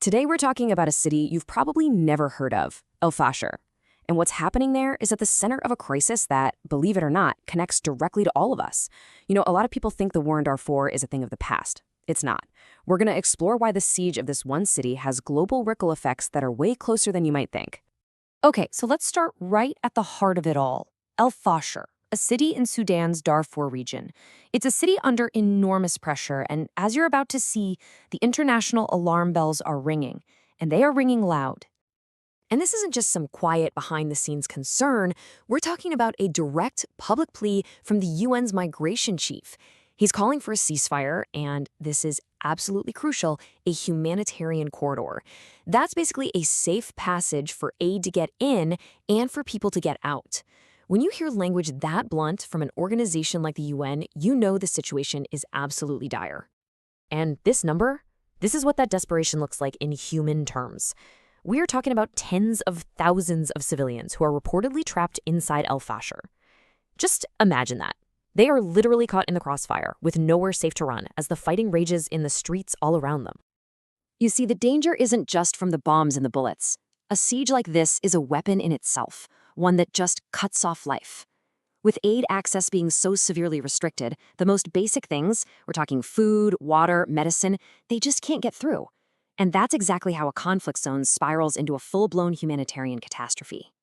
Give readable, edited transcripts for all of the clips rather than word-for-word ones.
Today we're talking about a city you've probably never heard of, El Fasher. And what's happening there is at the center of a crisis that, believe it or not, connects directly to all of us. A lot of people think the war in Darfur is a thing of the past. It's not. We're going to explore why the siege of this one city has global ripple effects that are way closer than you might think. Okay, so let's start right at the heart of it all. El Fasher, a city in Sudan's Darfur region. It's a city under enormous pressure, and as you're about to see, the international alarm bells are ringing, and they are ringing loud. And this isn't just some quiet behind-the-scenes concern. We're talking about a direct public plea from the UN's migration chief. He's calling for a ceasefire, and this is absolutely crucial, a humanitarian corridor. That's basically a safe passage for aid to get in and for people to get out. When you hear language that blunt from an organization like the UN, you know the situation is absolutely dire. And this is what that desperation looks like in human terms. We are talking about tens of thousands of civilians who are reportedly trapped inside El Fasher. Just imagine that. They are literally caught in the crossfire, with nowhere safe to run, as the fighting rages in the streets all around them. You see, the danger isn't just from the bombs and the bullets. A siege like this is a weapon in itself, one that just cuts off life. With aid access being so severely restricted, the most basic things, we're talking food, water, medicine, they just can't get through. And that's exactly how a conflict zone spirals into a full-blown humanitarian catastrophe.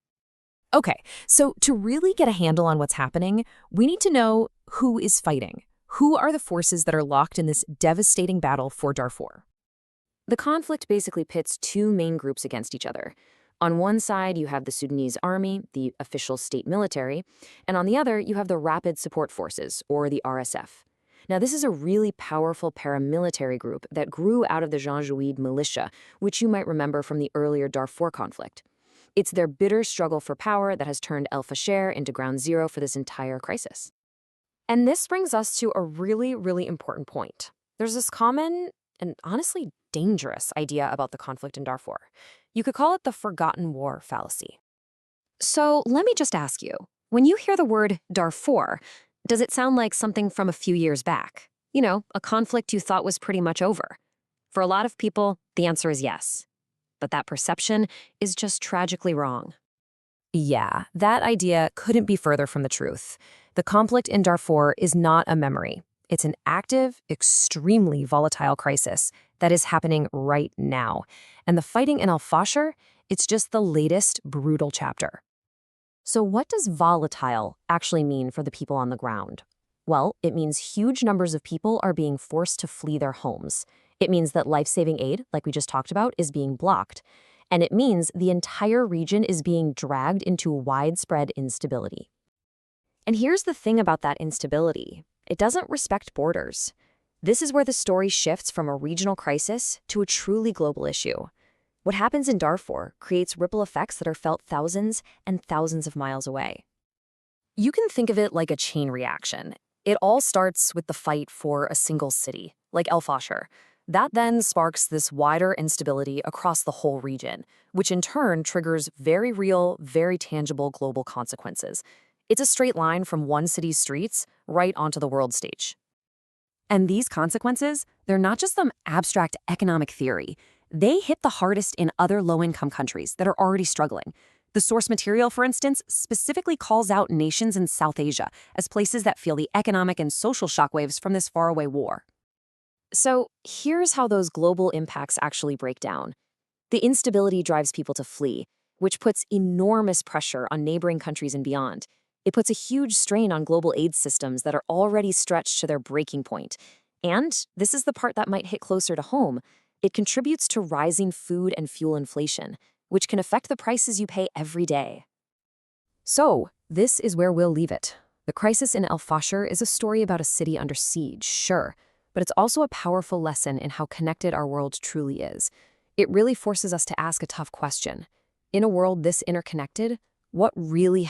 Okay, so to really get a handle on what's happening, we need to know who is fighting. Who are the forces that are locked in this devastating battle for Darfur? The conflict basically pits two main groups against each other. On one side, you have the Sudanese army, the official state military, and on the other, you have the Rapid Support Forces, or the RSF. Now, this is a really powerful paramilitary group that grew out of the Janjaweed militia, which you might remember from the earlier Darfur conflict. It's their bitter struggle for power that has turned El Fasher into ground zero for this entire crisis. And this brings us to a really, really important point. There's this common and honestly dangerous idea about the conflict in Darfur. You could call it the forgotten war fallacy. So let me just ask you, when you hear the word Darfur, does it sound like something from a few years back? A conflict you thought was pretty much over. For a lot of people, the answer is yes. But that perception is just tragically wrong. Yeah, that idea couldn't be further from the truth. The conflict in Darfur is not a memory. It's an active, extremely volatile crisis that is happening right now. And the fighting in El Fasher, it's just the latest brutal chapter. So what does volatile actually mean for the people on the ground? Well, it means huge numbers of people are being forced to flee their homes. It means that life-saving aid, like we just talked about, is being blocked. And it means the entire region is being dragged into widespread instability. And here's the thing about that instability. It doesn't respect borders. This is where the story shifts from a regional crisis to a truly global issue. What happens in Darfur creates ripple effects that are felt thousands and thousands of miles away. You can think of it like a chain reaction. It all starts with the fight for a single city, like El Fasher. That then sparks this wider instability across the whole region, which in turn triggers very real, very tangible global consequences. It's a straight line from one city's streets right onto the world stage. And these consequences, they're not just some abstract economic theory. They hit the hardest in other low-income countries that are already struggling. The source material, for instance, specifically calls out nations in South Asia as places that feel the economic and social shockwaves from this faraway war. So here's how those global impacts actually break down. The instability drives people to flee, which puts enormous pressure on neighboring countries and beyond. It puts a huge strain on global aid systems that are already stretched to their breaking point. And this is the part that might hit closer to home. It contributes to rising food and fuel inflation, which can affect the prices you pay every day. So, this is where we'll leave it. The crisis in El Fasher is a story about a city under siege, sure, but it's also a powerful lesson in how connected our world truly is. It really forces us to ask a tough question. In a world this interconnected, what really